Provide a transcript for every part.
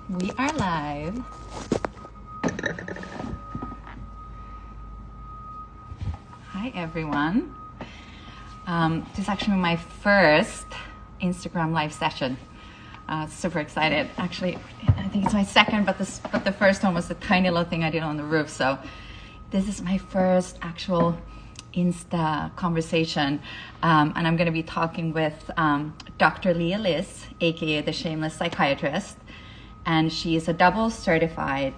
We are live. Hi, everyone. This is actually my first Instagram live session. Super excited. Actually, I think it's my second, but the first one was the tiny little thing I did on the roof. So this is my first actual Insta conversation, and I'm going to be talking with Dr. Leah Liss, aka the Shameless Psychiatrist. And she is a double certified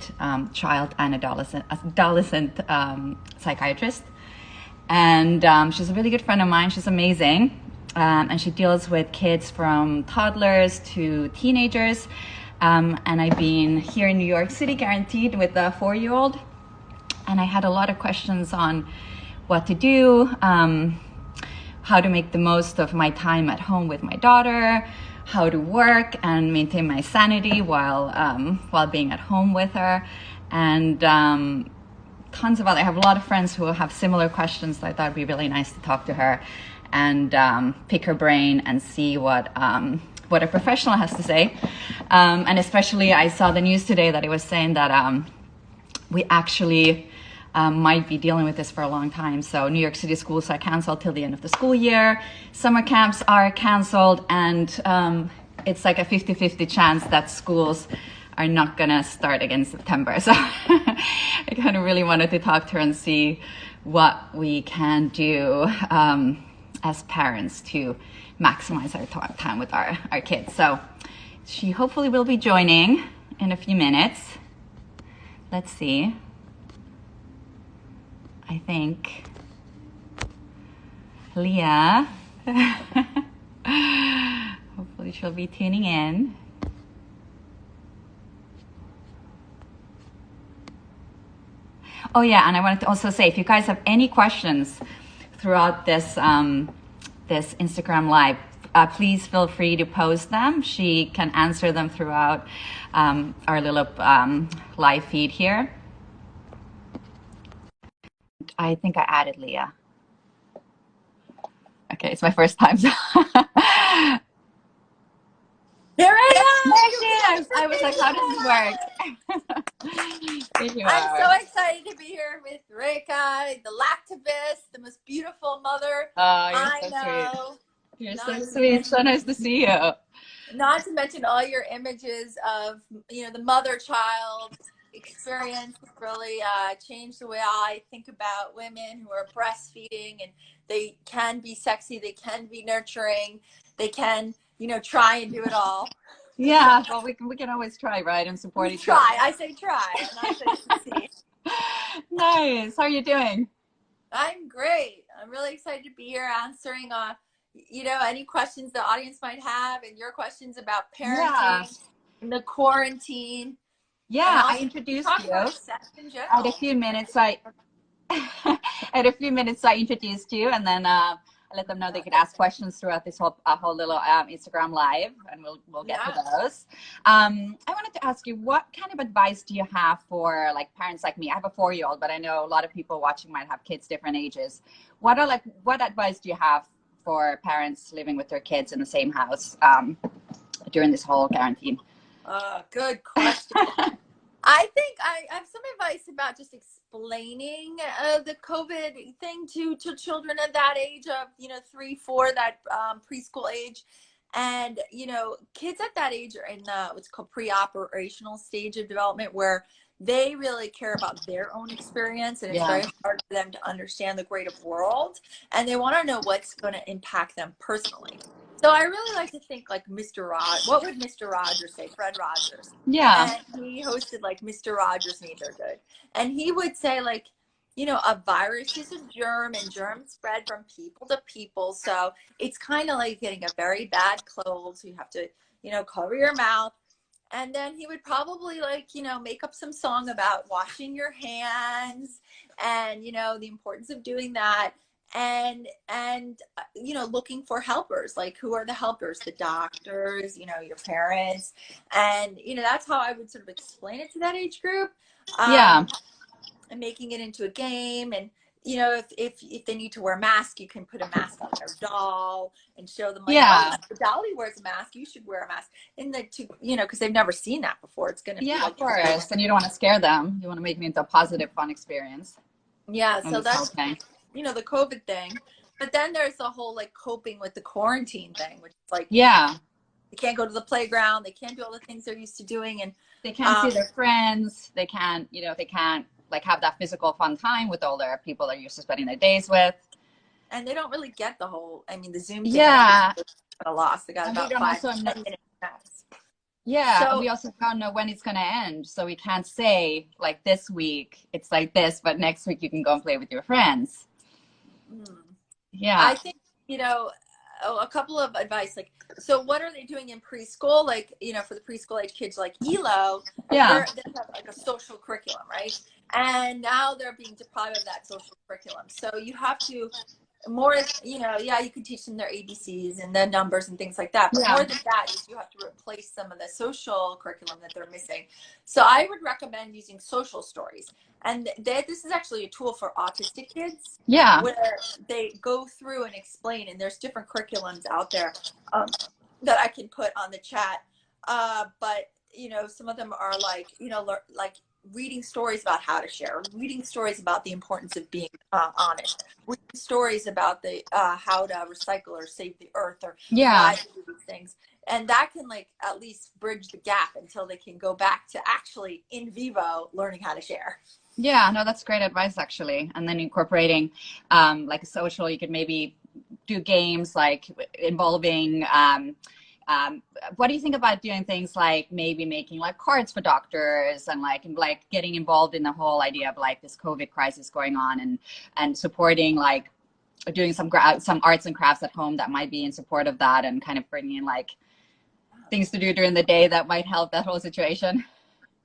child and adolescent psychiatrist. And she's a really good friend of mine. She's amazing. And she deals with kids from toddlers to teenagers. And I've been here in New York City, guaranteed, with a 4-year-old. And I had a lot of questions on what to do, how to make the most of my time at home with my daughter, how to work and maintain my sanity while being at home with her, and tons of other. I have a lot of friends who have similar questions, so I thought it'd be really nice to talk to her and pick her brain and see what a professional has to say. And especially, I saw the news today that it was saying that we actually might be dealing with this for a long time. So New York City schools are canceled till the end of the school year. Summer camps are canceled, and it's like a 50-50 chance that schools are not gonna start again in September. So I kind of really wanted to talk to her and see what we can do as parents to maximize our time with our kids. So she hopefully will be joining in a few minutes. Let's see. I think Leah, hopefully she'll be tuning in. Oh yeah, and I wanted to also say, if you guys have any questions throughout this this Instagram live, please feel free to post them. She can answer them throughout our little live feed here. I think I added Leah. Okay, it's my first time. So Here I am! I was like, how does this work? I'm so excited to be here with Reka, the lactivist, the most beautiful mother Oh, you're so know. sweet. You're so sweet. So nice to see you. Not to mention all your images of, the mother-child experience really changed the way I think about women who are breastfeeding, and they can be sexy, they can be nurturing, they can, try and do it all. Yeah, well, we can always try, right, and support each other. Try. I say try, and I say succeed. Nice. How are you doing? I'm great. I'm really excited to be here answering, any questions the audience might have, and your questions about parenting and the quarantine. Yeah, I introduced you. At a few minutes, I introduced you, and then I let them know they could ask questions throughout this whole little Instagram live, and we'll get to those. I wanted to ask you, what kind of advice do you have for like parents like me? I have a 4-year-old, but I know a lot of people watching might have kids different ages. What advice do you have for parents living with their kids in the same house during this whole quarantine? Good question. I think I have some advice about just explaining the COVID thing to children at that age of, 3, 4, that preschool age. And, kids at that age are in what's called pre-operational stage of development, where they really care about their own experience, and it's very hard for them to understand the greater world, and they want to know what's going to impact them personally. So I really like to think like Mr. Rogers. What would Mr. Rogers say? Fred Rogers. Yeah. And he hosted like Mr. Rogers' Needs Are Good. And he would say like, a virus is a germ, and germs spread from people to people. So it's kind of like getting a very bad cold. So you have to, cover your mouth. And then he would probably make up some song about washing your hands and, the importance of doing that. And looking for helpers, like who are the helpers? The doctors, your parents. And that's how I would sort of explain it to that age group. And making it into a game. And you know, if they need to wear a mask, you can put a mask on their doll and show them like, oh, Yeah. the dolly wears a mask, you should wear a mask. And you know, because they've never seen that before. It's going to be Yeah, of like, course. And you don't want to scare them. You want to make it into a positive, fun experience. yeah. And So this whole that's, thing. you know, the COVID thing. But then there's the whole like coping with the quarantine thing, which is like, Yeah. they can't go to the playground. They can't do all the things they're used to doing. And They can't see their friends. They can't, you know, they can't like have that physical fun time with all their people they're used to spending their days with. and they don't really get the whole, I mean, the Zoom thing, Yeah. I think a loss. They got And we about don't five also to know, 10 minutes max. yeah, and So we also don't know when it's going to end. So we can't say like this week it's like this, but next week you can go and play with your friends. Yeah. I think, you know, a couple of advice, like, so what are they doing in preschool? Like, you know, for the preschool age kids, like ELO, Yeah. they have like a social curriculum, right? And now they're being deprived of that social curriculum. So you have to more, you know, yeah, you can teach them their ABCs and the numbers and things like that. But more than that is you have to replace some of the social curriculum that they're missing. So I would recommend using social stories. And this is actually a tool for autistic kids. Yeah. Where they go through and explain, and there's different curriculums out there that I can put on the chat. But, you know, some of them are like, you know, like reading stories about how to share, reading stories about the importance of being honest, reading stories about the how to recycle or save the earth, or why to do these things. And that can like at least bridge the gap until they can go back to actually in vivo learning how to share. Yeah, no, that's great advice actually. And then incorporating like a social, you could maybe do games like involving what do you think about doing things like maybe making like cards for doctors and like getting involved in the whole idea of like this COVID crisis going on and supporting like doing some arts and crafts at home that might be in support of that and kind of bringing in like things to do during the day that might help that whole situation.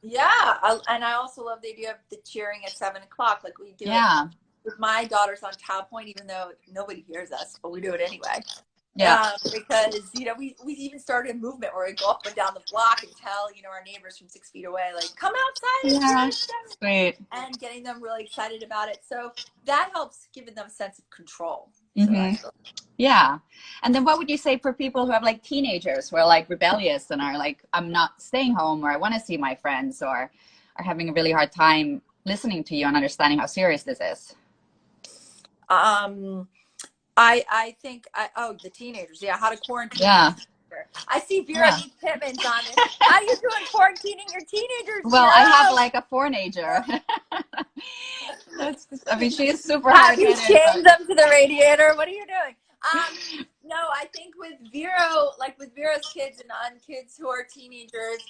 Yeah, and I also love the idea of the cheering at 7 o'clock, like we do it with my daughters on Tower Point, even though nobody hears us, but we do it anyway. Yeah. Because, you know, we even started a movement where we go up and down the block and tell, you know, our neighbors from 6 feet away, like, come outside. Sweet. And getting them really excited about it. So that helps giving them a sense of control. Mm-hmm. So yeah. And then what would you say for people who have like teenagers who are like rebellious and are like, I'm not staying home, or I want to see my friends, or are having a really hard time listening to you and understanding how serious this is? I think, the teenagers, yeah, how to quarantine. Yeah. I see Vera Pittman's on it. How are you doing quarantining your teenagers? Well, I have like a 4-nager. I mean, she is super hard. You chained them to the radiator. What are you doing? No, I think with Vera's kids and on kids who are teenagers,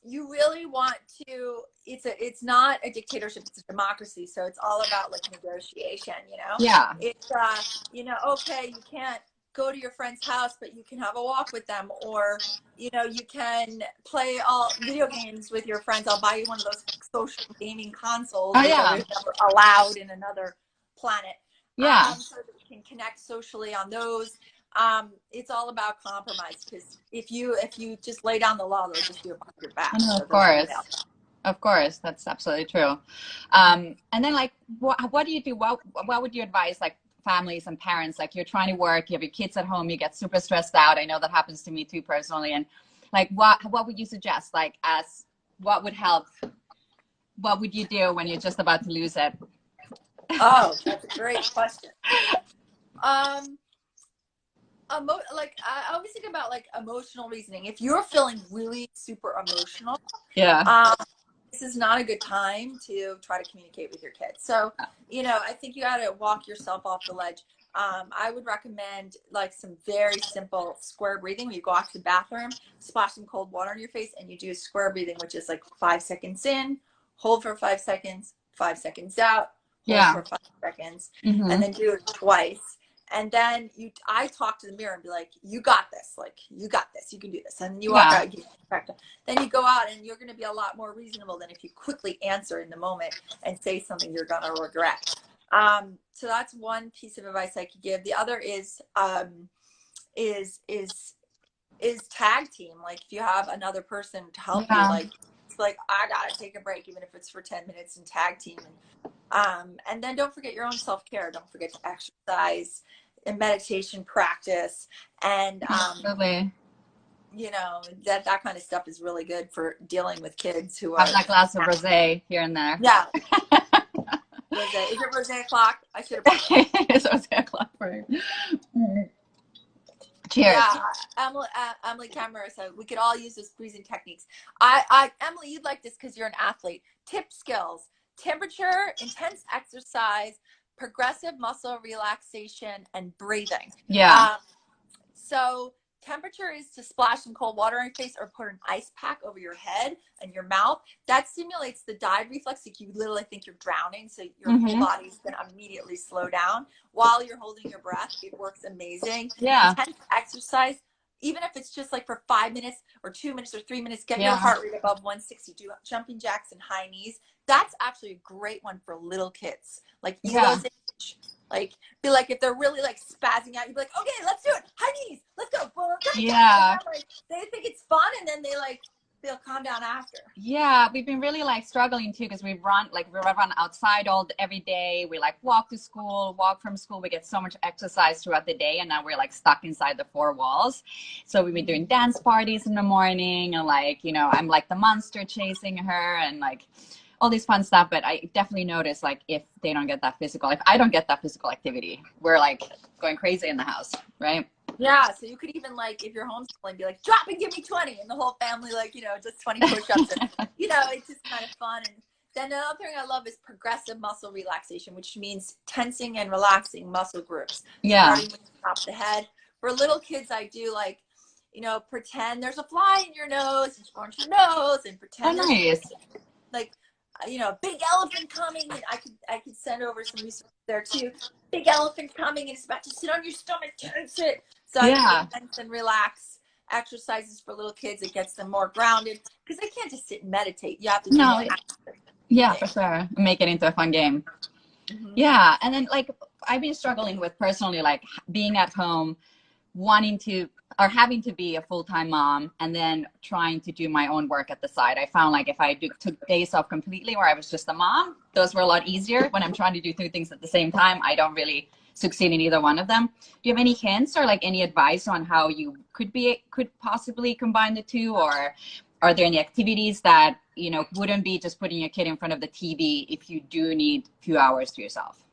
you really want to, it's not a dictatorship, it's a democracy. So it's all about like negotiation, you know? Yeah. It's, you know, okay, you can't go to your friend's house, but you can have a walk with them, or, you know, you can play all video games with your friends. I'll buy you one of those social gaming consoles that are never allowed in another planet. Yeah. So that you can connect socially on those. It's all about compromise, because if you just lay down the law, they'll just do it behind your back. So of course, that's absolutely true. And then like, what do you do? What would you advise like families and parents? Like, you're trying to work, you have your kids at home, you get super stressed out. I know that happens to me too personally. And like, what would you suggest? Like, as what would help? What would you do when you're just about to lose it? Oh, that's a great question. I always think about like emotional reasoning. If you're feeling really super emotional, this is not a good time to try to communicate with your kids. So, you know, I think you got to walk yourself off the ledge. I would recommend like some very simple square breathing. Where you go off to the bathroom, splash some cold water on your face, and you do square breathing, which is like 5 seconds in, hold for 5 seconds, 5 seconds out, hold for 5 seconds, and then do it twice. And then I talk to the mirror and be like, you got this. Like, you got this. You can do this. And you walk out, then you go out, and you're going to be a lot more reasonable than if you quickly answer in the moment and say something you're going to regret. So that's one piece of advice I could give. The other is tag team. Like, if you have another person to help you, like, it's like, I got to take a break, even if it's for 10 minutes, and tag team and And then don't forget your own self-care. Don't forget to exercise and meditation practice. And, Absolutely. you know, that kind of stuff is really good for dealing with kids who Have are, that glass of rosé here and there. yeah. Rosé. Is it rosé o'clock? I should have brought it. It's rosé o'clock for you. Cheers. Yeah, Emily Camera. So we could all use those breathing techniques. Emily, you'd like this because you're an athlete. Tip skills: temperature, intense exercise, progressive muscle relaxation, and breathing. Yeah. So temperature is to splash some cold water on your face or put an ice pack over your head and your mouth. That stimulates the dive reflex. Like you literally think you're drowning, so your whole body's going to immediately slow down while you're holding your breath. It works amazing. Yeah. Intense exercise, even if it's just like for 5 minutes or 2 minutes or 3 minutes, get your heart rate above 160. Do jumping jacks and high knees. That's actually a great one for little kids, like Elo's age. Like, be like, if they're really like spazzing out, you'd be like, okay, let's do it. High knees, let's go. Yeah. Like, they think it's fun, and then they'll calm down after. Yeah, we've been really like struggling too because we run outside every day. We like walk to school, walk from school. We get so much exercise throughout the day, and now we're like stuck inside the four walls. So we've been doing dance parties in the morning, and like, you know, I'm like the monster chasing her and like all this fun stuff. But I definitely notice like if they don't get that physical, if I don't get that physical activity, we're like going crazy in the house, right? Yeah, so you could even like, if you're homeschooling, be like, drop and give me 20, and the whole family like, you know, just 20 push-ups. And, you know, it's just kind of fun. And then another thing I love is progressive muscle relaxation, which means tensing and relaxing muscle groups. Yeah. Starting with the top of the head. For little kids, I do like, you know, pretend there's a fly in your nose and scrunch your nose and pretend nice. Like, you know, big elephant coming, and I could send over some research there too. Big elephant coming, and it's about to sit on your stomach. Tense it. So I tense and relax exercises for little kids. It gets them more grounded because they can't just sit and meditate. You have to do for sure. Make it into a fun game. Yeah, and then like I've been struggling with personally like being at home, wanting to or having to be a full-time mom and then trying to do my own work at the side. I found like if I took days off completely where I was just a mom, those were a lot easier. When I'm trying to do two things at the same time, I don't really succeed in either one of them. Do you have any hints or like any advice on how you could possibly combine the two, or are there any activities that, you know, wouldn't be just putting your kid in front of the TV if you do need a few hours to yourself?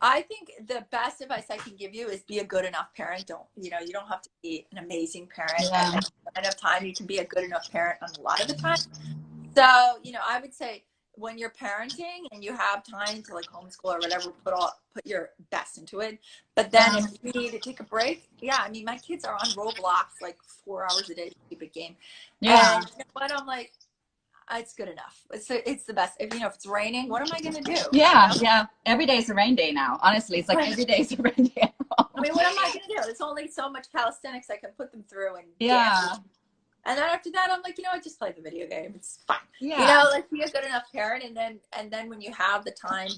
I think the best advice I can give you is be a good enough parent. You don't have to be an amazing parent. Yeah. At enough time, you can be a good enough parent a lot of the time. So, you know, I would say when you're parenting and you have time to like homeschool or whatever, put your best into it. But then if you need to take a break, I mean, my kids are on Roblox like 4 hours a day, stupid game. Yeah. And you know what? I'm like, it's good enough. It's the best. If it's raining, what am I gonna do? Yeah, you know? Yeah. Every day is a rain day now. Honestly, it's like every day is a rain day. I mean, what am I gonna do? It's only so much calisthenics I can put them through and dance. And then after that, I'm like, you know what? Just play the video game. It's fine. Yeah. You know, like be a good enough parent, and then when you have the time,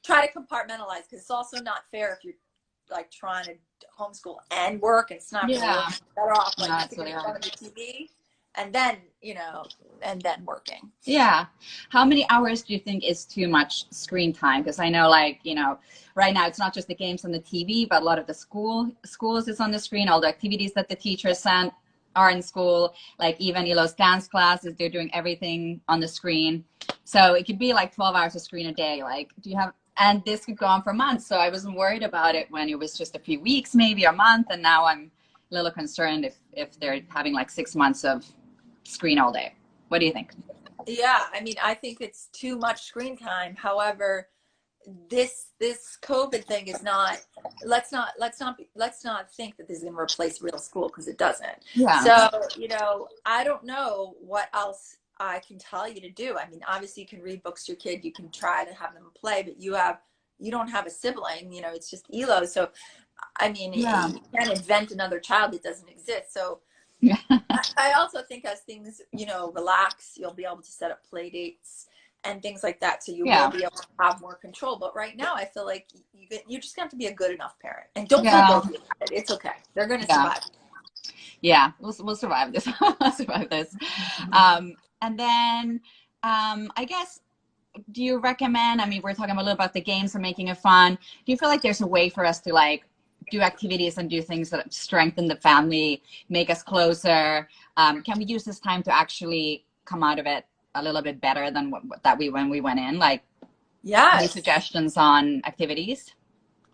try to compartmentalize, because it's also not fair if you're like trying to homeschool and work. It's not really better off like sitting in front of the TV. And then, you know, and then working. Yeah. How many hours do you think is too much screen time? Because I know, like, you know, right now it's not just the games on the TV, but a lot of the schools is on the screen. All the activities that the teachers send are in school. Like even Elo's dance classes, they're doing everything on the screen. So it could be like 12 hours of screen a day. Like, do you have, and this could go on for months. So I wasn't worried about it when it was just a few weeks, maybe a month. And now I'm a little concerned if they're having like 6 months of screen all day. What do you think? Yeah, I mean, I think it's too much screen time. However, this COVID thing is not. Let's not think that this is going to replace real school, because it doesn't. Yeah. So, you know, I don't know what else I can tell you to do. I mean, obviously you can read books to your kid. You can try to have them play, but you don't have a sibling. You know, it's just Elo. So, I mean, you can't invent another child that doesn't exist. So. Yeah. I also think as things, you know, relax, you'll be able to set up play dates and things like that. So you will be able to have more control. But right now, I feel like you just have to be a good enough parent. And don't feel guilty about it. It's okay. They're going to survive. Yeah, we'll survive this. We'll survive this. And then I guess, do you recommend, I mean, we're talking a little about the games and making it fun. Do you feel like there's a way for us to like do activities and do things that strengthen the family, make us closer? Can we use this time to actually come out of it a little bit better than when we went in? Like, any Yes. suggestions on activities?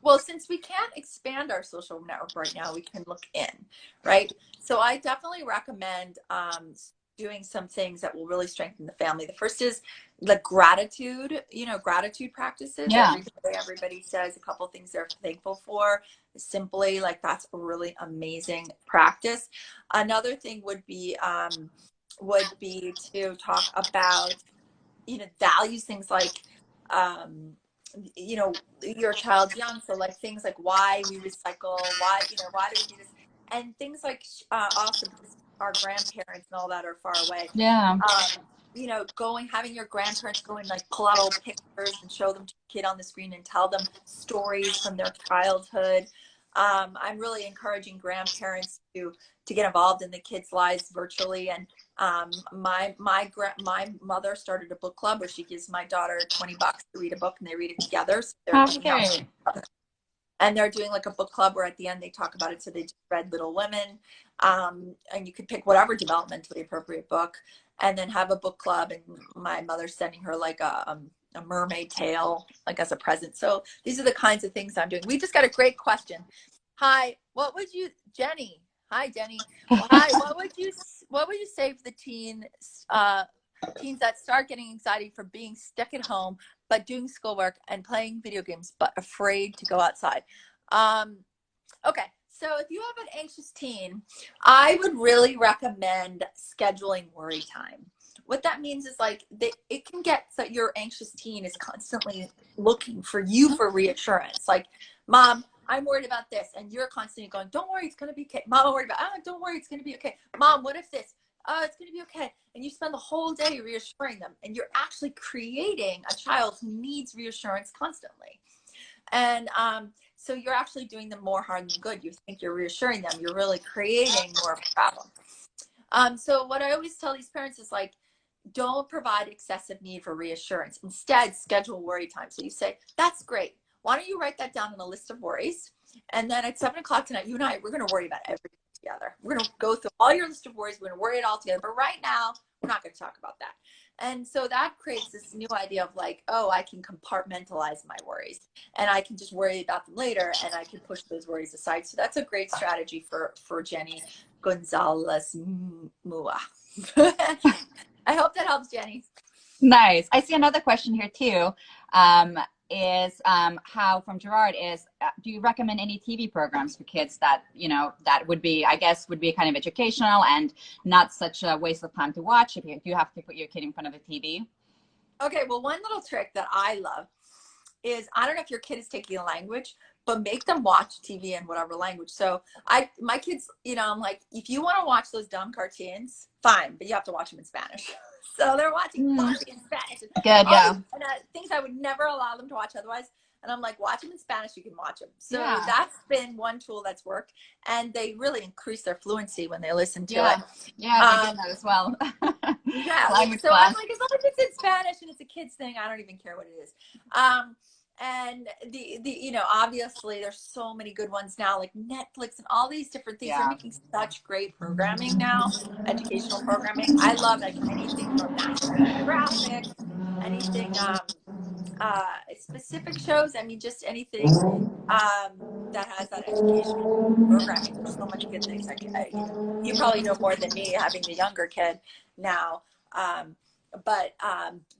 Well, since we can't expand our social network right now, we can look in, right? So I definitely recommend doing some things that will really strengthen the family. The first is the gratitude, gratitude practices. Yeah. Every day, everybody says a couple things they're thankful for. Simply, like, that's a really amazing practice. Another thing would be to talk about, values, things like, your child's young, so like things like why we recycle, why do we do this, and things like also because our grandparents and all that are far away. Yeah. Having your grandparents go and like pull out old pictures and show them to the kid on the screen and tell them stories from their childhood. I'm really encouraging grandparents to get involved in the kids' lives virtually. And my mother started a book club where she gives my daughter $20 to read a book, and they read it together. So they're hanging out. And they're doing like a book club where at the end they talk about it. So they just read Little Women, and you could pick whatever developmentally appropriate book, and then have a book club. And my mother's sending her like a mermaid tale, like as a present. So these are the kinds of things I'm doing. We just got a great question. Hi, Jenny? Hi, Jenny. Well, hi, what would you say for the teens that start getting anxiety for being stuck at home, but doing schoolwork and playing video games, but afraid to go outside? Okay, so if you have an anxious teen, I would really recommend scheduling worry time. What that means is like it can get that your anxious teen is constantly looking for you for reassurance. Like, Mom, I'm worried about this. And you're constantly going, don't worry, it's going to be okay. Mom, I'm worried about, don't worry, it's going to be okay. Mom, what if this? It's going to be okay. And you spend the whole day reassuring them. And you're actually creating a child who needs reassurance constantly. And so you're actually doing them more harm than good. You think you're reassuring them. You're really creating more of a problem. So what I always tell these parents is like, don't provide excessive need for reassurance. Instead, schedule worry time. So you say, that's great. Why don't you write that down on a list of worries? And then at 7 o'clock tonight, you and I, we're going to worry about everything together. We're going to go through all your list of worries. We're going to worry it all together. But right now, we're not going to talk about that. And so that creates this new idea of like, oh, I can compartmentalize my worries and I can just worry about them later, and I can push those worries aside. So that's a great strategy for Jenny Gonzalez Mua. I hope that helps, Jenny. Nice. I see another question here too. How from Gerard is, do you recommend any TV programs for kids that, that would be, I guess, would be kind of educational and not such a waste of time to watch if you have to put your kid in front of a TV? Okay, well, one little trick that I love is, I don't know if your kid is taking a language, but make them watch TV in whatever language. So my kids, I'm like, if you want to watch those dumb cartoons, fine, but you have to watch them in Spanish. So they're watching Barbie in Spanish. Good, yeah. And things I would never allow them to watch otherwise. And I'm like, watch them in Spanish, you can watch them. So that's been one tool that's worked. And they really increase their fluency when they listen to it. Yeah, I did that as well. Yeah. So I'm like, as long as it's in Spanish and it's a kid's thing, I don't even care what it is. And obviously there's so many good ones now, like Netflix and all these different things. They're making such great programming now, educational programming. I love like anything from National Geographic, anything, specific shows. I mean, just anything that has that educational programming. There's so much good things. You probably know more than me, having the younger kid now. But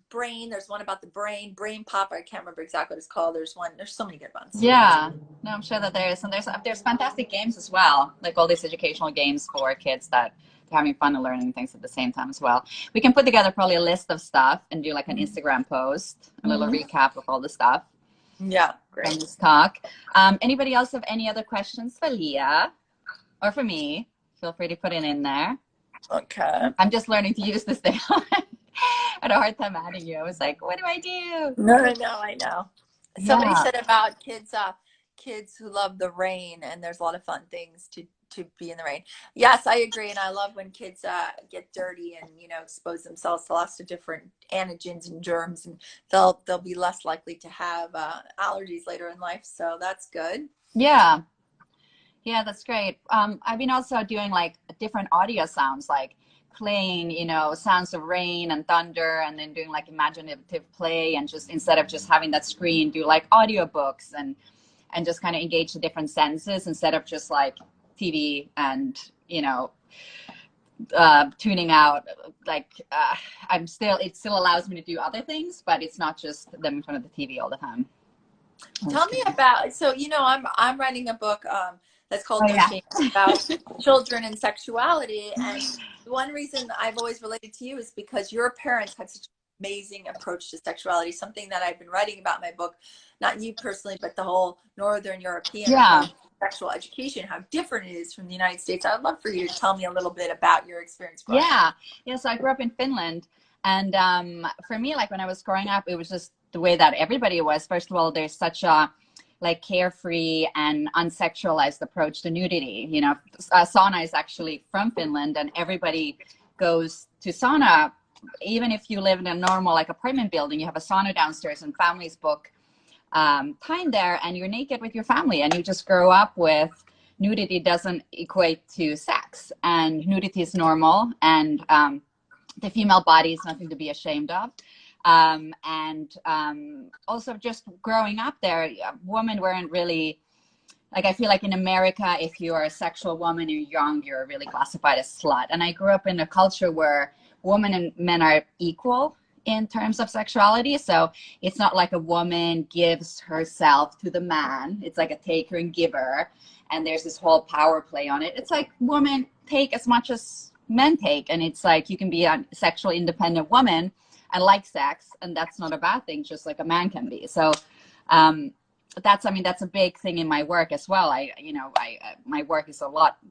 brain, there's one about the brain pop. I can't remember exactly what it's called. There's so many good ones. Yeah, no, I'm sure that there is. And there's fantastic games as well, like all these educational games for kids that they're having fun and learning things at the same time as well. We can put together probably a list of stuff and do like an Instagram post, a little recap of all the stuff. Yeah, great. From this talk. Anybody else have any other questions for Leah or for me? Feel free to put it in there. Okay. I'm just learning to use this thing. I had a hard time adding you. I was like, what do I do? No, I know. Somebody said about kids who love the rain, and there's a lot of fun things to be in the rain. Yes, I agree. And I love when kids get dirty and, you know, expose themselves to lots of different antigens and germs, and they'll be less likely to have allergies later in life. So that's good. Yeah. Yeah, that's great. I've been also doing like different audio sounds, like playing, you know, sounds of rain and thunder, and then doing like imaginative play, and just instead of just having that screen, do like audiobooks and just kind of engage the different senses instead of just like TV and, you know, tuning out. Like it still allows me to do other things, but it's not just them in front of the TV all the time. Tell me about, so, you know, I'm writing a book that's called Oh, No yeah. Shame, about children and sexuality. And one reason I've always related to you is because your parents had such an amazing approach to sexuality, something that I've been writing about in my book, not you personally, but the whole Northern European approach to sexual education, how different it is from the United States. I would love for you to tell me a little bit about your experience growing up. Yeah. So I grew up in Finland, and for me, like when I was growing up, it was just the way that everybody was. First of all, there's such a like carefree and unsexualized approach to nudity. You know, sauna is actually from Finland, and everybody goes to sauna. Even if you live in a normal like apartment building, you have a sauna downstairs, and families book time there, and you're naked with your family, and you just grow up with nudity doesn't equate to sex, and nudity is normal, and the female body is nothing to be ashamed of. Also just growing up there, women weren't really, like, I feel like in America, if you're a sexual woman, you're young, you're really classified as slut. And I grew up in a culture where women and men are equal in terms of sexuality. So it's not like a woman gives herself to the man. It's like a taker and giver. And there's this whole power play on it. It's like women take as much as men take. And it's like you can be a sexually independent woman and like sex, and that's not a bad thing, just like a man can be. So that's a big thing in my work as well. My work is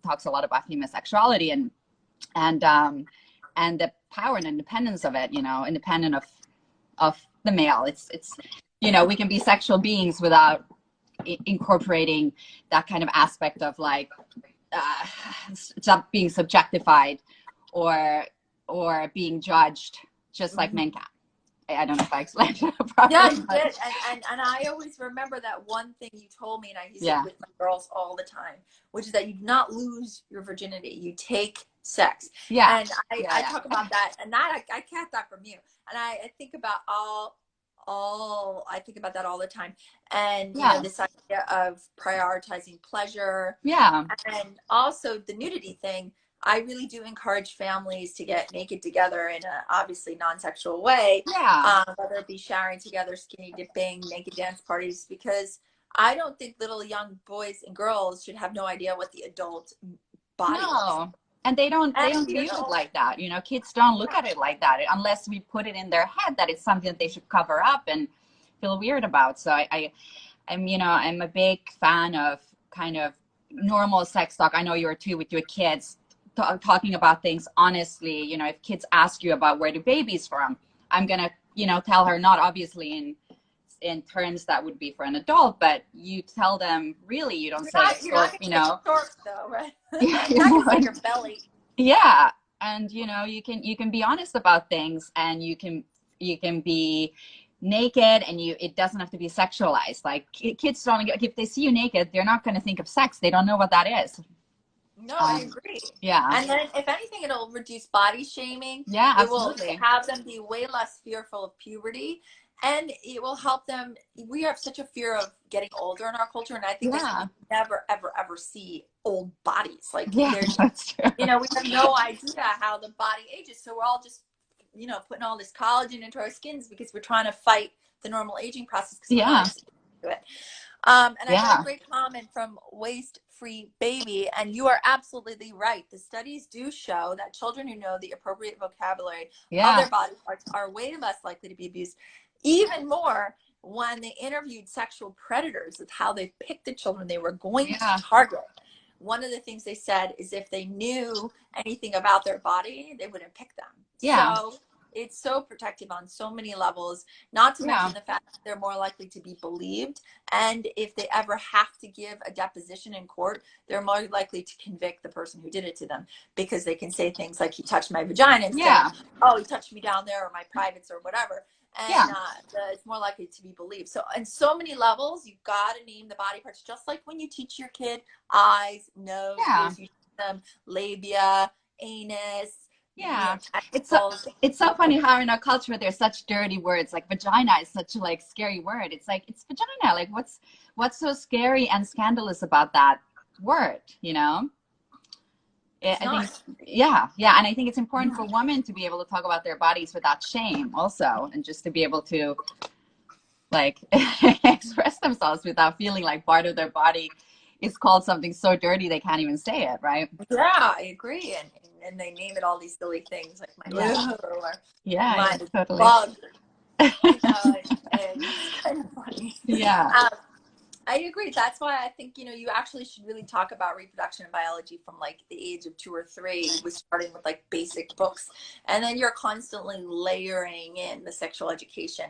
talks a lot about female sexuality and the power and independence of it, you know, independent of the male. It's you know, we can be sexual beings without incorporating that kind of aspect of like being subjectified or being judged, just like men can. I don't know if I explained it properly. Yeah, you did. And I always remember that one thing you told me, and I use it with my girls all the time, which is that you do not lose your virginity. You take sex. Yeah. And I talk about that, and that I get that from you. And I think about I think about that all the time. And you know, this idea of prioritizing pleasure. Yeah. And also the nudity thing. I really do encourage families to get naked together in a obviously non-sexual way. Yeah. Whether it be showering together, skinny dipping, naked dance parties, because I don't think little young boys and girls should have no idea what the adult body is. And they don't view it like that. You know, kids don't look at it like that unless we put it in their head that it's something that they should cover up and feel weird about. So I'm a big fan of kind of normal sex talk. I know you are too, with your kids. Talking about things honestly. You know, if kids ask you about where the baby's from, I'm gonna, you know, tell her, not obviously in terms that would be for an adult, but you tell them, really, you don't you know, shorts though, right? Yeah, not your belly. Yeah, and you know, you can be honest about things, and you can be naked, and it doesn't have to be sexualized. Like kids don't, if they see you naked, they're not going to think of sex. They don't know what that is. No, I agree. Yeah. And then if anything, it'll reduce body shaming. Yeah, absolutely. It will have them be way less fearful of puberty. And it will help them. We have such a fear of getting older in our culture. And I think we never, ever, ever see old bodies. Like, that's true. You know, we have no idea how the body ages. So we're all just, you know, putting all this collagen into our skins because we're trying to fight the normal aging process. And I got a great comment from Waste Free Baby, and you are absolutely right. The studies do show that children who know the appropriate vocabulary of their body parts are way less likely to be abused. Even more when they interviewed sexual predators with how they picked the children they were going to target. One of the things they said is if they knew anything about their body, they wouldn't pick them. So it's so protective on so many levels, not to Yeah. mention the fact that they're more likely to be believed. And if they ever have to give a deposition in court, they're more likely to convict the person who did it to them, because they can say things like, he touched my vagina, instead Yeah. of, oh, he touched me down there, or my privates, or whatever. And Yeah. it's more likely to be believed. So on so many levels, you've got to name the body parts, just like when you teach your kid eyes, nose, Yeah. ears, you teach them labia, anus. Yeah. Testicles. It's so funny how in our culture there's such dirty words. Like vagina is such a like scary word. It's like, it's vagina. Like what's so scary and scandalous about that word, you know? I think, yeah. And I think it's important for women to be able to talk about their bodies without shame also, and just to be able to like express themselves without feeling like part of their body is called something so dirty they can't even say it, right? Yeah, I agree. And they name it all these silly things like my liver, or my totally. bug. You know, and it's kind of funny. Yeah. I agree. That's why I think, you actually should really talk about reproduction and biology from like the age of 2 or 3, with starting with like basic books. And then you're constantly layering in the sexual education.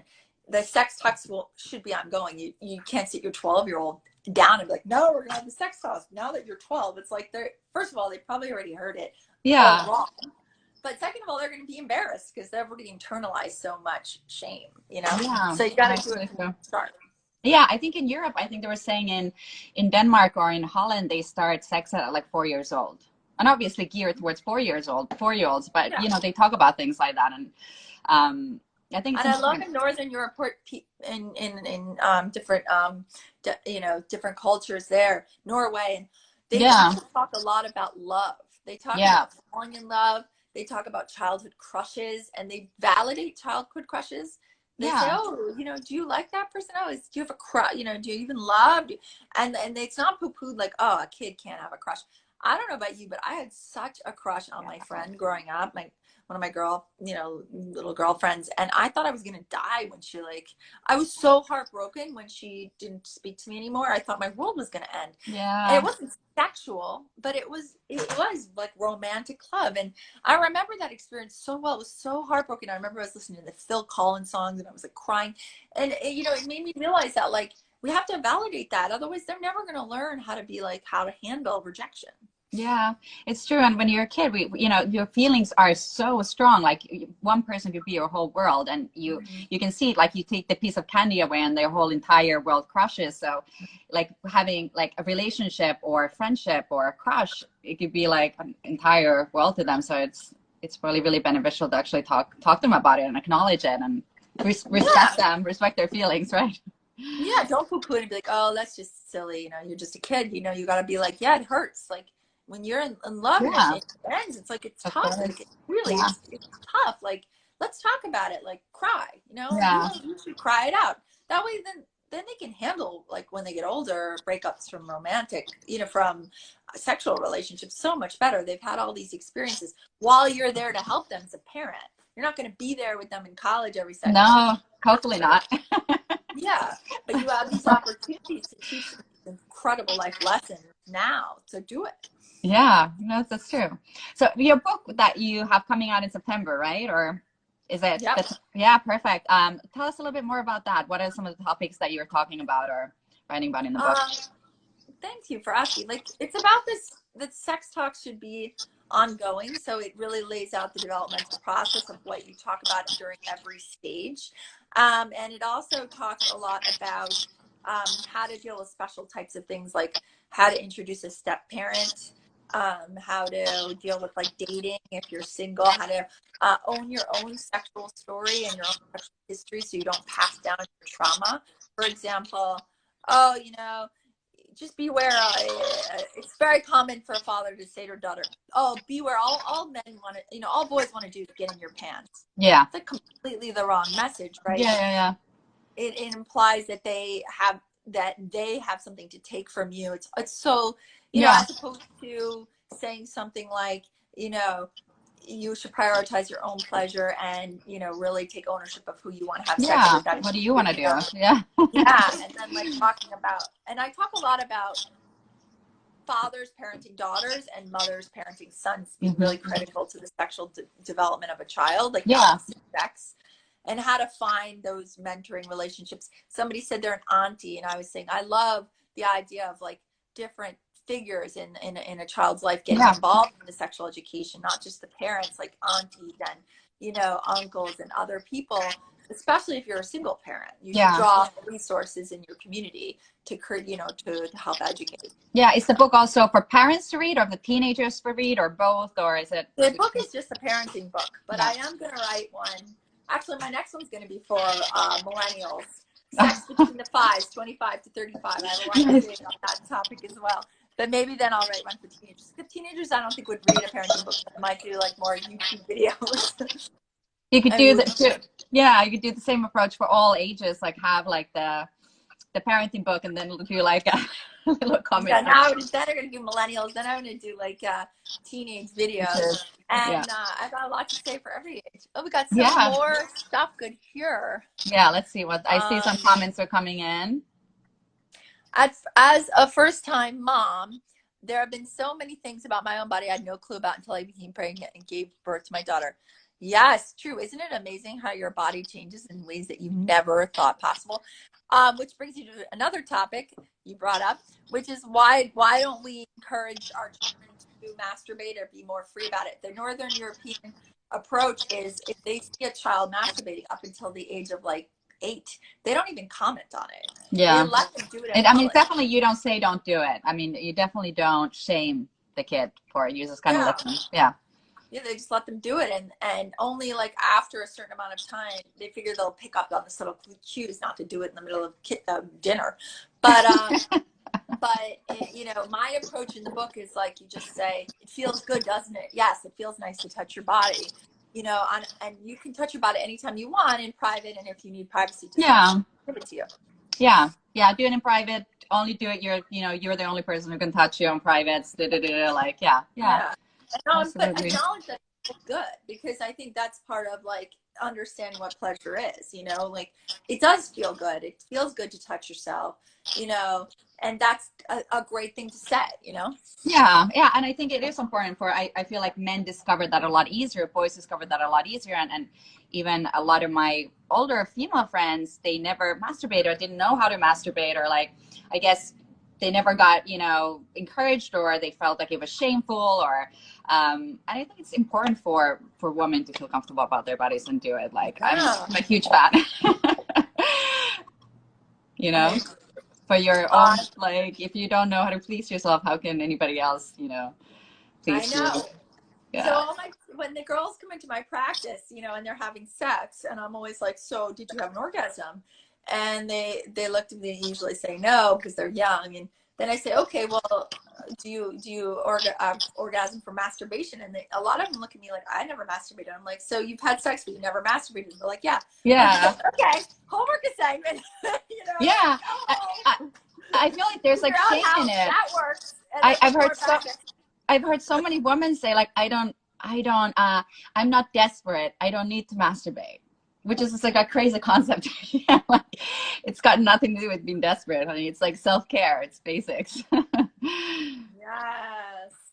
The sex talks should be ongoing. You can't sit your 12-year-old down and be like, no, we're going to have the sex talks now that you're 12. It's like, first of all, they probably already heard it. Yeah. Wrong. But second of all, they're going to be embarrassed because they've already internalized so much shame, Yeah. So you got to do it from the start. Yeah, I think in Europe, I think they were saying in Denmark or in Holland, they start sex at like 4 years old, and obviously geared towards 4-year-olds. But they talk about things like that, and I think. And I love in Northern Europe, in different different cultures there, Norway, and they talk a lot about love. They talk about falling in love. They talk about childhood crushes, and they validate childhood crushes. They say, oh, do you like that person? Oh, do you have a crush? Do you even love? And it's not poo-pooed like, oh, a kid can't have a crush. I don't know about you, but I had such a crush on my friend growing up, one of my little girlfriends. And I thought I was going to die when I was so heartbroken when she didn't speak to me anymore. I thought my world was going to end. Yeah. And it wasn't sexual, but it was like romantic love. And I remember that experience so well. It was so heartbroken. I remember I was listening to the Phil Collins songs and I was like crying. And it made me realize that like, we have to validate that. Otherwise they're never going to learn how to handle rejection. Yeah, it's true. And when you're a kid, your feelings are so strong. Like one person could be your whole world, and you can see it. Like you take the piece of candy away, and their whole entire world crushes. So, like having like a relationship or a friendship or a crush, it could be like an entire world to them. So it's really really beneficial to actually talk to them about it and acknowledge it and respect them, respect their feelings, right? Yeah, don't poo-poo it and be like, oh, that's just silly. You're just a kid. You got to be like, yeah, it hurts. Like. When you're in love and it ends, it's like, it's tough. Like, it's really, it's tough. Like, let's talk about it. Like, cry, you should cry it out. That way, then they can handle, like, when they get older, breakups from romantic, from sexual relationships so much better. They've had all these experiences while you're there to help them as a parent. You're not going to be there with them in college every second. No, hopefully not. Yeah, but you have these opportunities to teach them incredible life lessons now. So do it. Yeah, no, that's true. So your book that you have coming out in September, right? Or is it? Yep. Yeah, perfect. Tell us a little bit more about that. What are some of the topics that you're talking about or writing about in the book? Thank you for asking. Like, it's about that sex talk should be ongoing. So it really lays out the developmental process of what you talk about during every stage. And it also talks a lot about how to deal with special types of things, like how to introduce a step parent, how to deal with like dating if you're single, how to own your own sexual story and your own sexual history so you don't pass down your trauma. For example, just beware. It's very common for a father to say to their daughter, oh, beware, all men want to, all boys want to do is get in your pants. Yeah. It's like completely the wrong message, right? Yeah. It implies that they have something to take from you. It's so, as opposed to saying something like, you should prioritize your own pleasure and, really take ownership of who you want to have sex with. What do you want to do? Yeah. Yeah. And then like talking about, and I talk a lot about fathers parenting daughters and mothers parenting sons be really critical to the sexual development of a child, like the opposite sex, and how to find those mentoring relationships. Somebody said they're an auntie, and I was saying I love the idea of like different figures in a child's life getting involved in the sexual education, not just the parents, like aunties and, you know, uncles and other people, especially if you're a single parent. You should draw resources in your community to create, you know, to help educate. Yeah, is the book also for parents to read, or for teenagers to read, or both, or is it? The book is just a parenting book, but I am going to write one. Actually, my next one's going to be for millennials. Sex between the fives, 25 to 35. I have a lot to say on that topic as well. But maybe then I'll write one for teenagers. The teenagers, I don't think would read a parenting book. I might do like more YouTube videos. You could do you could do the same approach for all ages, like have like the parenting book, and then do like a little comment. Yeah, now instead I'm going to do millennials, then I'm going to do like teenage videos. And I've got a lot to say for every age. Oh, we got some more stuff good here. Yeah, let's see what I see. Some comments are coming in. As a first-time mom, there have been so many things about my own body I had no clue about until I became pregnant and gave birth to my daughter. Yes, true. Isn't it amazing how your body changes in ways that you never thought possible? Which brings you to another topic you brought up, which is why don't we encourage our children to masturbate or be more free about it? The Northern European approach is if they see a child masturbating up until the age of like 8, they don't even comment on it. Yeah, they let them do it. And I mean, definitely, you don't say don't do it. I mean, you definitely don't shame the kid for it. You just kind of let them. Yeah, they just let them do it, and only like after a certain amount of time, they figure they'll pick up on the subtle cues not to do it in the middle of dinner. But you know, my approach in the book is like you just say, it feels good, doesn't it? Yes, it feels nice to touch your body. You know, and you can touch your body anytime you want in private, and if you need privacy, just give it to you. Yeah, do it in private. Only do it. You're the only person who can touch you in private. Like, But acknowledge that it's good, because I think that's part of like understanding what pleasure is. You know, like it does feel good. It feels good to touch yourself. You know, and that's a great thing to set. You know. Yeah, and I think it is important for. I feel like men discovered that a lot easier. Boys discovered that a lot easier, and even a lot of my older female friends, they never masturbated or didn't know how to masturbate, or like, I guess they never got, you know, encouraged, or they felt like it was shameful, or and I think it's important for women to feel comfortable about their bodies and do it. Like, I'm a huge fan. You know, for your own, like, if you don't know how to please yourself, how can anybody else, you know, please you? Yeah. So when the girls come into my practice, you know, and they're having sex, and I'm always like, so did you have an orgasm? And they look at me and usually say no, because they're young. And then I say, okay, well, do you orgasm for masturbation? And a lot of them look at me like, I never masturbated. I'm like, so you've had sex, but you never masturbated? And they're like, yeah. Yeah. Okay, homework assignment. You know, yeah. I feel like there's like shame in it. That works. I've heard so many women say like, I'm not desperate. I don't need to masturbate, which is just like a crazy concept. Like, it's got nothing to do with being desperate, honey. It's like self-care. It's basics.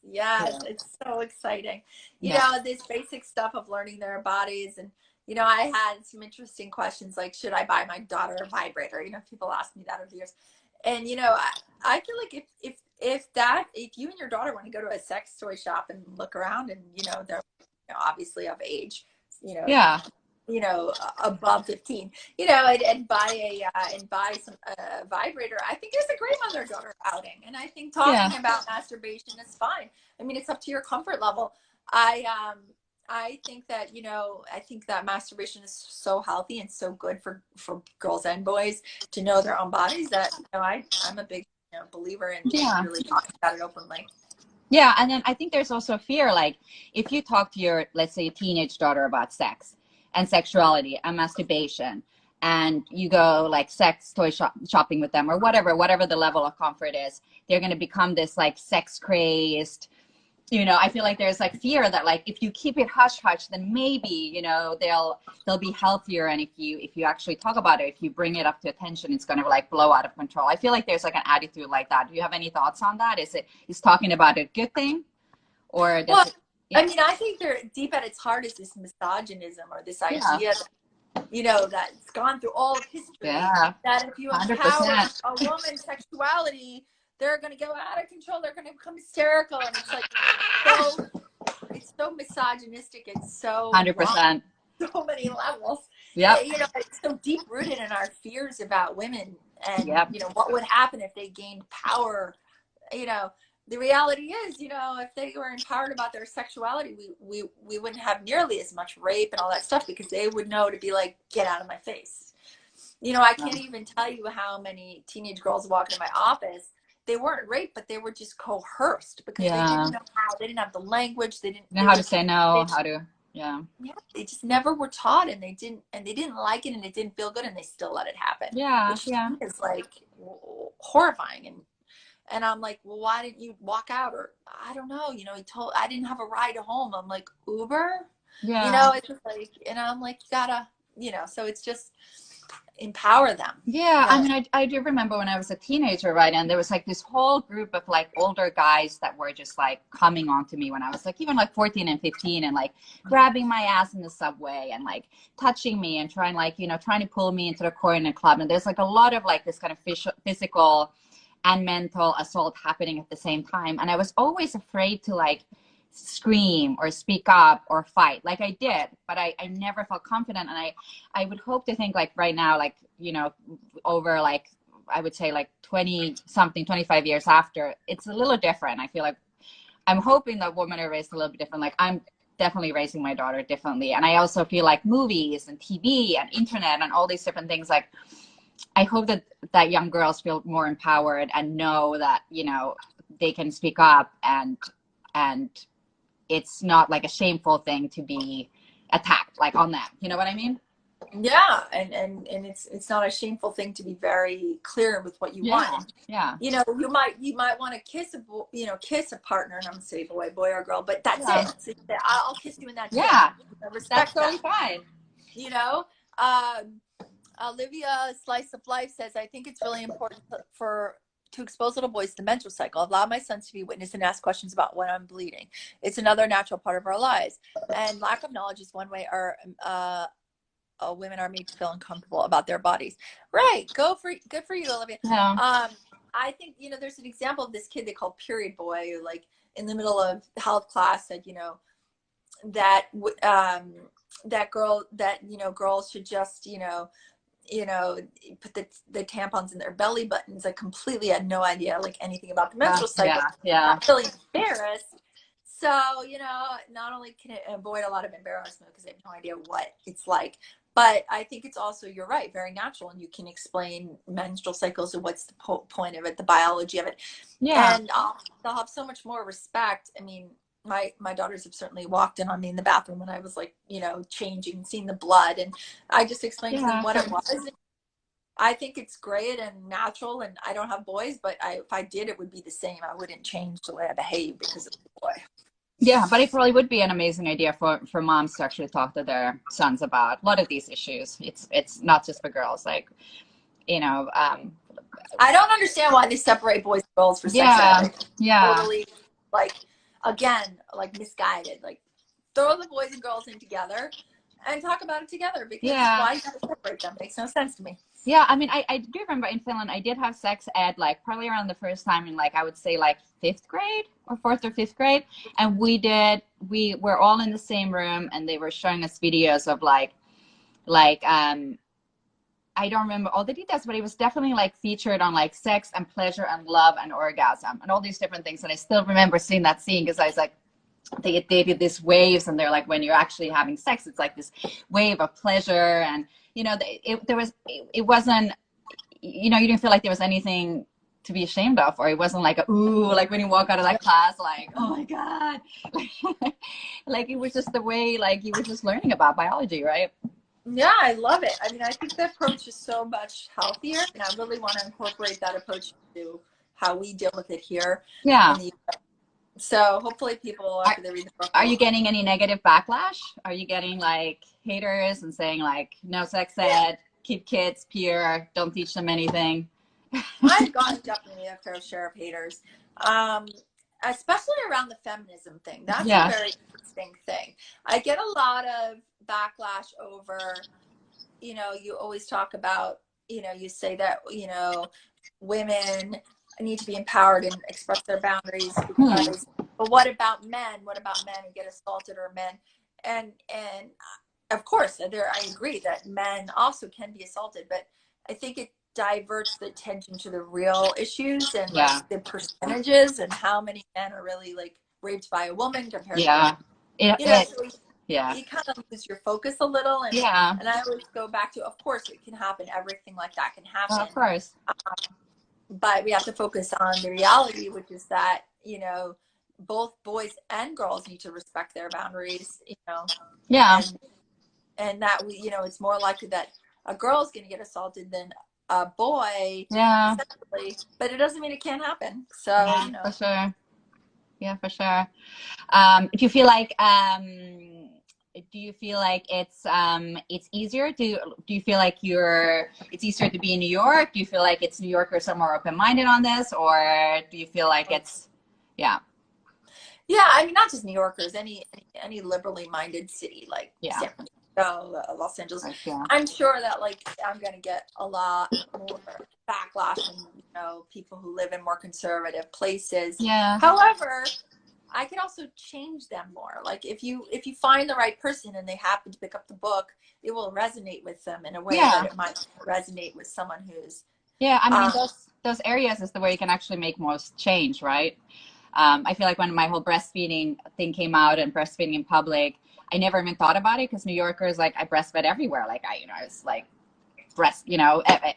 Yes. It's so exciting. You know, this basic stuff of learning their bodies. And, you know, I had some interesting questions like, should I buy my daughter a vibrator? You know, people ask me that over the years. And, you know, I feel like if you and your daughter want to go to a sex toy shop and look around, and, you know, they're, you know, obviously of age, you know, you know, above 15, you know, and buy some vibrator. I think it's a great mother-daughter outing. And I think talking about masturbation is fine. I mean, it's up to your comfort level. I think that, you know, I think that masturbation is so healthy and so good for girls and boys to know their own bodies, that, you know, I'm a big, you know, believer in really talking about it openly. Yeah. And then I think there's also a fear, like if you talk to your, let's say, teenage daughter about sex and sexuality and masturbation, and you go like sex toy shopping with them, or whatever the level of comfort is, they're going to become this like sex crazed, you know, I feel like there's like fear that like if you keep it hush hush, then maybe, you know, they'll be healthier. And if you actually talk about it, if you bring it up to attention, it's going to like blow out of control. I feel like there's like an attitude like that. Do you have any thoughts on that? Is talking about it a good thing, or does it, yeah. I mean, I think they're deep at its heart is this misogynism or this idea that, you know, that's gone through all of history. Yeah. That if you 100%. empower a woman's sexuality, they're going to go out of control. They're going to become hysterical. And it's like, it's so misogynistic. It's so 100%. So many levels. Yeah. You know, it's so deep rooted in our fears about women and, Yep. you know, what would happen if they gained power. You know, the reality is, you know, if they were empowered about their sexuality, we wouldn't have nearly as much rape and all that stuff, because they would know to be like, get out of my face. You know, I can't even tell you how many teenage girls walk in my office. They weren't raped, but they were just coerced because they didn't know how. They didn't have the language. They didn't know how to say no. Yeah, they just never were taught, and they didn't like it, and it didn't feel good, and they still let it happen. Yeah, which is like horrifying. And I'm like, well, why didn't you walk out? Or I don't know. You know, I didn't have a ride home. I'm like, Uber. Yeah. You know, it's just like, and I'm like, you gotta, you know. So it's just empower them. Yeah, I mean, I do remember when I was a teenager, right? And there was like this whole group of like older guys that were just like coming on to me when I was like even like 14 and 15, and like grabbing my ass in the subway and like touching me and trying like, you know, trying to pull me into the corner club. And there's like a lot of like this kind of physical and mental assault happening at the same time. And I was always afraid to like scream or speak up or fight. Like I did, but I never felt confident. And I would hope to think like right now, like, you know, over like, I would say like 25 years after, it's a little different. I feel like I'm hoping that women are raised a little bit different. Like I'm definitely raising my daughter differently. And I also feel like movies and TV and internet and all these different things, like I hope that young girls feel more empowered and know that, you know, they can speak up and it's not like a shameful thing to be attacked like on them. You know what I mean? Yeah. And it's not a shameful thing to be very clear with what you want. Yeah. You know, you might want to kiss a partner, and I'm gonna say boy or girl, but that's it. So I'll kiss you in that. Yeah. Respect that's totally fine. You know, Olivia Slice of Life says, I think it's really important to expose little boys to the menstrual cycle. Allow my sons to be witness and ask questions about when I'm bleeding. It's another natural part of our lives. And lack of knowledge is one way women are made to feel uncomfortable about their bodies. Right. Good for you, Olivia. Yeah. I think, you know, there's an example of this kid they call Period Boy, who like in the middle of health class said, you know, that girls should just, you know, put the tampons in their belly buttons. I completely had no idea like anything about the menstrual cycle. Yeah. I'm really embarrassed. So, you know, not only can it avoid a lot of embarrassment because they have no idea what it's like, but I think it's also, you're right, very natural. And you can explain menstrual cycles and what's the point of it, the biology of it. Yeah. And they'll have so much more respect. I mean, my daughters have certainly walked in on me in the bathroom when I was like, you know, changing and seeing the blood. And I just explained to them what it was. I think it's great and natural, and I don't have boys, but if I did, it would be the same. I wouldn't change the way I behave because of the boy. Yeah, but it probably would be an amazing idea for moms to actually talk to their sons about a lot of these issues. It's not just for girls, like, you know. I don't understand why they separate boys and girls for sexuality. Yeah. Totally, like, again, like misguided. Like, throw the boys and girls in together and talk about it together, because why you gotta separate them? Makes no sense to me. Yeah, I mean, I do remember in Finland, I did have sex ed, like probably around the first time in like, I would say like 5th grade or 4th or 5th grade. And we were all in the same room, and they were showing us videos of like, I don't remember all the details, but it was definitely like featured on like sex and pleasure and love and orgasm and all these different things. And I still remember seeing that scene because I was like, they did these waves, and they're like, when you're actually having sex, it's like this wave of pleasure. And, you know, it wasn't, you know, you didn't feel like there was anything to be ashamed of, or it wasn't like, ooh, like when you walk out of that class, like, oh my God, like it was just the way, like you were just learning about biology, right? Yeah, I love it. I mean, I think the approach is so much healthier, and I really want to incorporate that approach to how we deal with it here. Yeah. So hopefully people, after they read the book, Are you getting any negative backlash? Are you getting like haters and saying like, no sex ed, keep kids pure, don't teach them anything? I've gotten definitely a fair share of haters, especially around the feminism thing. That's a very interesting thing. I get a lot of backlash over, you know, you always talk about, you know, you say that, you know, women need to be empowered and express their boundaries because, but what about men? What about men who get assaulted, or men? And of course, I agree that men also can be assaulted, but I think it diverts the attention to the real issues and like the percentages and how many men are really like raped by a woman compared to, you know, so you kind of lose your focus a little. And and I always go back to, of course it can happen, everything like that can happen, of course, but we have to focus on the reality, which is that, you know, both boys and girls need to respect their boundaries, you know. And that we, you know, it's more likely that a girl is going to get assaulted than a boy, essentially, but it doesn't mean it can't happen. So you know, for sure. Yeah, for sure. Do you feel like it's easier to, do you feel like it's easier to be in New York? Do you feel like it's New Yorkers are more open-minded on this, or do you feel like it's I mean, not just New Yorkers, any liberally minded city like San Francisco, Los Angeles. I'm sure that like I'm gonna get a lot more backlash from, you know, people who live in more conservative places. However, I can also change them more. Like if you find the right person and they happen to pick up the book, it will resonate with them in a way that it might resonate with someone who's I mean, those areas is the way you can actually make most change, right? I feel like when my whole breastfeeding thing came out and breastfeeding in public, I never even thought about it because New Yorkers, like, I breastfed everywhere. Like I was like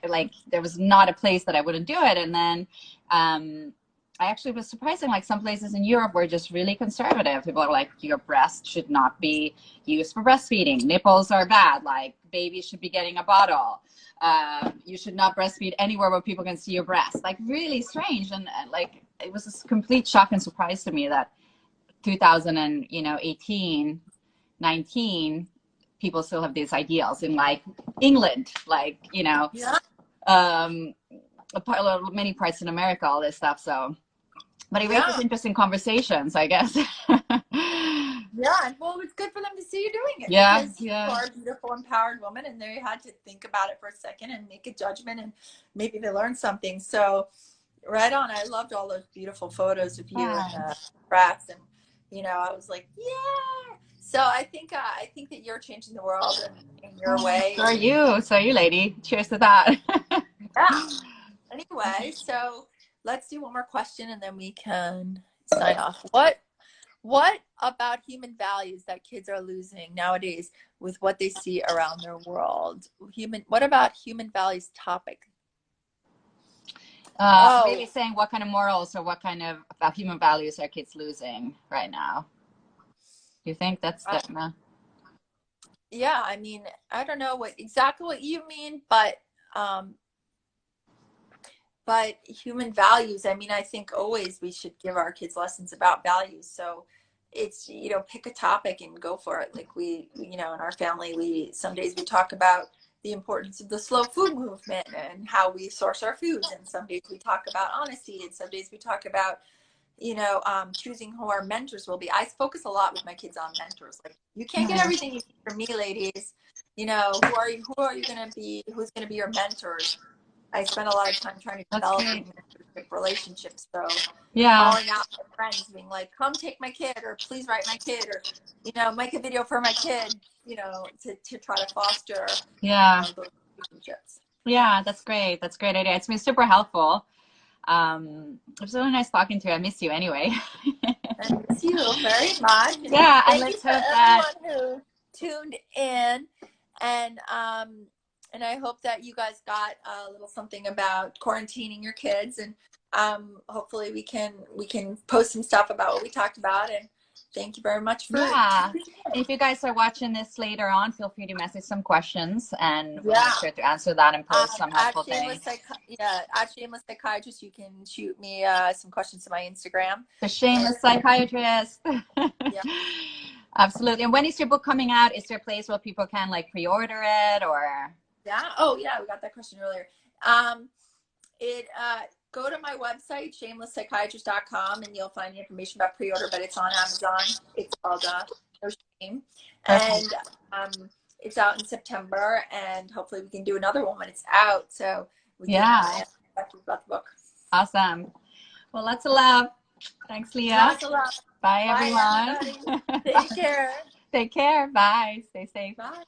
like there was not a place that I wouldn't do it. And then I actually was surprised in like some places in Europe were just really conservative. People are like, your breast should not be used for breastfeeding. Nipples are bad. Like babies should be getting a bottle. You should not breastfeed anywhere where people can see your breast. Like really strange. And like, it was a complete shock and surprise to me that 2018, 19, people still have these ideals in like England, like, you know, many parts in America, all this stuff. So, but it raises interesting conversations, I guess. Well, it's good for them to see you doing it. Because you are a beautiful, empowered woman, and they had to think about it for a second and make a judgment, and maybe they learned something. So, right on. I loved all those beautiful photos of you and brats, and you know, I was like, So I think that you're changing the world in your way. So are you, lady. Cheers to that. Anyway, so let's do one more question and then we can sign off. What about human values that kids are losing nowadays with what they see around their world? What about human values topic? Maybe saying what kind of morals or what kind of human values are kids losing right now? Do you think that's the... Yeah, I mean, I don't know exactly what you mean, but human values, I mean, I think always we should give our kids lessons about values. So it's, you know, pick a topic and go for it. Like we, you know, in our family, some days we talk about the importance of the slow food movement and how we source our foods. And some days we talk about honesty. And some days we talk about, you know, choosing who our mentors will be. I focus a lot with my kids on mentors. Like, you can't get everything you need from me, ladies. You know, who are you going to be? Who's going to be your mentors? I spend a lot of time trying to develop mentorship relationships. So calling out my friends, being like, come take my kid, or please write my kid, or, you know, make a video for my kid, you know, to try to foster those relationships. Yeah, that's great. That's a great idea. It's been super helpful. It was really nice talking to you. I miss you anyway. I miss you very much. Yeah, and let's hope that everyone who tuned in, and I hope that you guys got a little something about quarantining your kids, and hopefully we can post some stuff about what we talked about and thank you very much for Yeah. If you guys are watching this later on, feel free to message some questions and we'll make sure to answer that and post some helpful things. At Shameless Psychiatrist, you can shoot me some questions to my Instagram. The Shameless Psychiatrist. Yeah. Absolutely. And when is your book coming out? Is there a place where people can like pre-order it or? Yeah. Oh, yeah. We got that question earlier. Go to my website, shamelesspsychiatrist.com, and you'll find the information about pre-order, but it's on Amazon. It's called No Shame. And it's out in September, and hopefully we can do another one when it's out. So we can talk about the book. Awesome. Well, lots of love. Thanks, Leah. Lots of love. Bye, everyone. Take care. Take care. Bye. Stay safe. Bye.